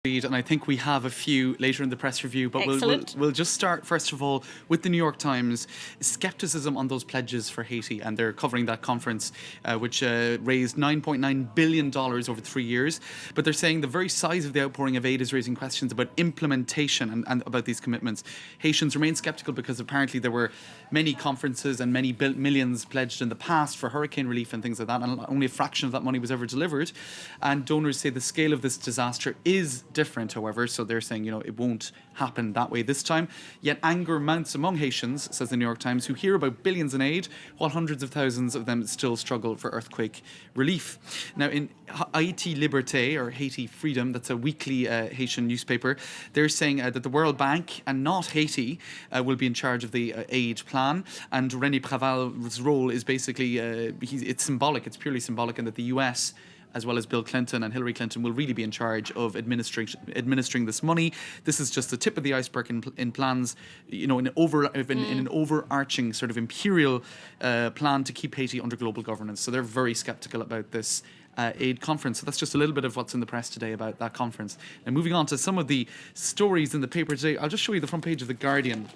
And I think we have a few later in the press review, but we'll just start first of all with the New York Times. Skepticism on those pledges for Haiti, and they're covering that conference which raised $9.9 billion over 3 years, but they're saying the very size of the outpouring of aid is raising questions about implementation and about these commitments. Haitians remain skeptical because apparently there were many conferences and many millions pledged in the past for hurricane relief and things like that, and only a fraction of that money was ever delivered. And donors say the scale of this disaster is different, however, so they're saying, it won't happen that way this time. Yet anger mounts among Haitians, says the New York Times, who hear about billions in aid, while hundreds of thousands of them still struggle for earthquake relief. Now, in Haiti Liberté, or Haiti Freedom, that's a weekly Haitian newspaper, they're saying that the World Bank and not Haiti will be in charge of the aid plan, and René Préval's role is basically, it's symbolic, it's purely symbolic, in that the US, as well as Bill Clinton and Hillary Clinton, will really be in charge of administering this money. This is just the tip of the iceberg in plans, in an overarching sort of imperial plan to keep Haiti under global governance. So they're very skeptical about this aid conference. So that's just a little bit of what's in the press today about that conference. And moving on to some of the stories in the paper today, I'll just show you the front page of The Guardian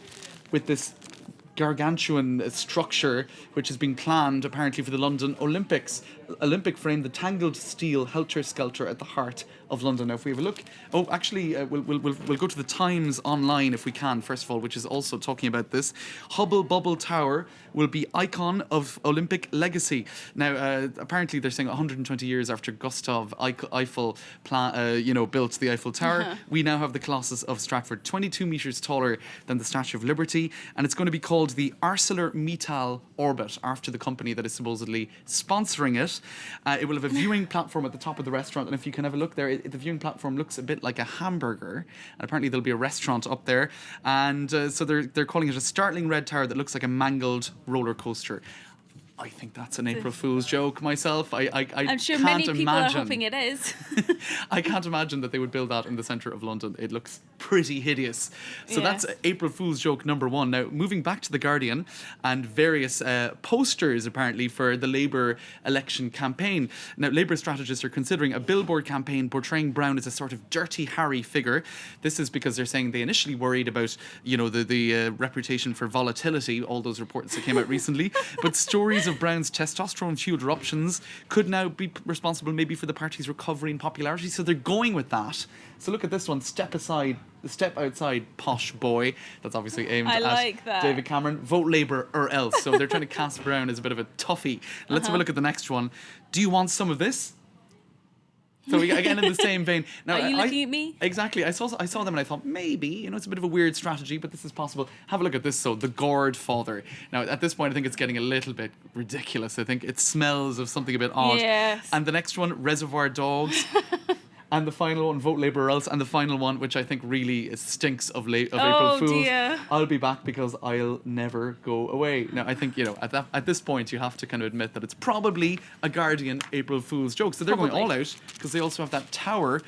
with this gargantuan structure which has been planned apparently for the London Olympics. Olympic frame, the tangled steel helter-skelter at the heart of London. Now, if we have a look, we'll go to the Times online if we can, first of all, which is also talking about this. Hubble Bubble Tower will be icon of Olympic legacy. Now, apparently they're saying 120 years after Gustav Eiffel built the Eiffel Tower, we now have the Colossus of Stratford, 22 metres taller than the Statue of Liberty, and it's going to be called the ArcelorMittal Orbit, after the company that is supposedly sponsoring it. It will have a viewing platform at the top of the restaurant, and if you can have a look there, the viewing platform looks a bit like a hamburger, and apparently there'll be a restaurant up there, and so they're calling it a startling red tower that looks like a mangled roller coaster. I think that's an April Fool's joke myself. I'm sure can't many people imagine. are hoping it is. I can't imagine that they would build that in the centre of London. It looks pretty hideous. So that's April Fool's joke number one. Now, moving back to The Guardian and various posters, apparently, for the Labour election campaign. Now, Labour strategists are considering a billboard campaign portraying Brown as a sort of Dirty Harry figure. This is because they're saying they initially worried about, the reputation for volatility, all those reports that came out recently. But stories of Brown's testosterone-fueled eruptions could now be responsible maybe for the party's recovery in popularity. So they're going with that. So look at this one, step outside, posh boy. That's obviously aimed at David Cameron. Vote Labour or else. So they're trying to cast Brown as a bit of a toughie. Let's have a look at the next one. Do you want some of this? So we, again, in the same vein. Now, are you looking at me? Exactly. I saw them and I thought, maybe, it's a bit of a weird strategy, but this is possible. Have a look at this. So, the gourd father. Now, at this point, I think it's getting a little bit ridiculous. I think it smells of something a bit odd. Yes. And the next one, Reservoir Dogs. And the final one, Vote Labour or else. And the final one, which I think really stinks of April Fools. Dear. I'll be back because I'll never go away. Now, I think, at this point, you have to kind of admit that it's probably a Guardian April Fool's joke. So they're going all out because they also have that tower,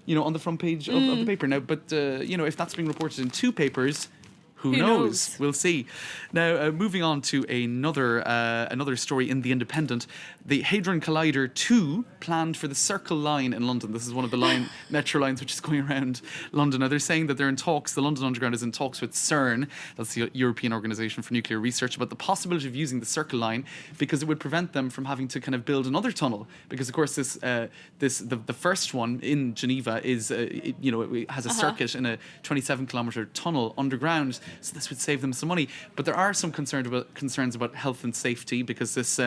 on the front page of the paper. Now, but, if that's being reported in two papers, who knows? We'll see. Now, moving on to another story in The Independent. The Hadron Collider 2 planned for the Circle Line in London. This is one of the metro lines which is going around London. Now, they're saying that they're in talks, the London Underground is in talks with CERN, that's the European Organisation for Nuclear Research, about the possibility of using the Circle Line because it would prevent them from having to kind of build another tunnel. Because, of course, the first one in Geneva is, it has a circuit in a 27-kilometre tunnel underground. So this would save them some money. But there are some concerns about health and safety because this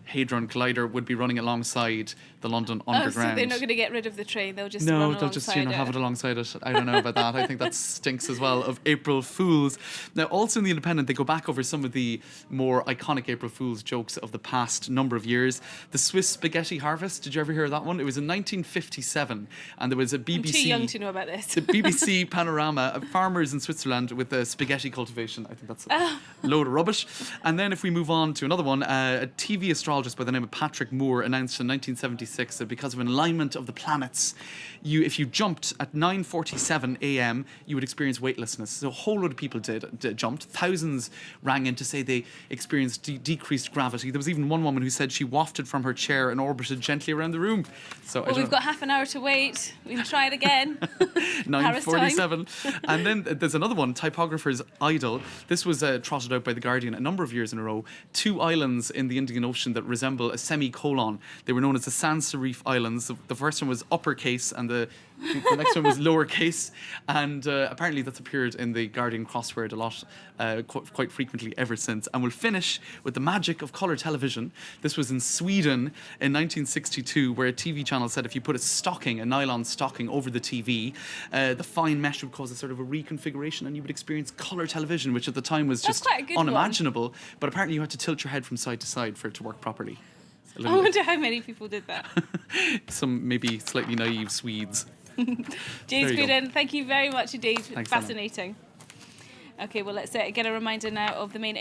Hadron Collider would be running alongside the London Underground. So they're not going to get rid of the train, they'll just run alongside they'll just have it alongside it. I don't know about that. I think that stinks as well of April Fools. Now, also in The Independent, they go back over some of the more iconic April Fools jokes of the past number of years. The Swiss spaghetti harvest, did you ever hear of that one? It was in 1957, and there was a BBC... I'm too young to know about this. The BBC panorama of farmers in Switzerland with spaghetti cultivation. I think that's a load of rubbish. And then if we move on to another one, a TV astrologer astrologist by the name of Patrick Moore announced in 1976 that because of an alignment of the planets, if you jumped at 9:47 a.m., you would experience weightlessness. So a whole load of people jumped. Thousands rang in to say they experienced decreased gravity. There was even one woman who said she wafted from her chair and orbited gently around the room. So we've got half an hour to wait. We can try it again. 9:47. And then there's another one, Typographer's Idol. This was trotted out by The Guardian a number of years in a row. 2 islands in the Indian Ocean that resemble a semicolon. They were known as the Sans Serif Islands. The first one was uppercase and the next one was lowercase. And apparently that's appeared in the Guardian crossword a lot, quite frequently ever since. And we'll finish with the magic of colour television. This was in Sweden in 1962, where a TV channel said if you put a nylon stocking over the TV, the fine mesh would cause a sort of a reconfiguration and you would experience colour television, which at the time was just unimaginable. But apparently you had to tilt your head from side to side for it to work properly. I wonder how many people did that. Some maybe slightly naive Swedes. James Gooden, thank you very much indeed. Thanks, fascinating. Anna. Okay, well, let's get a reminder now of the main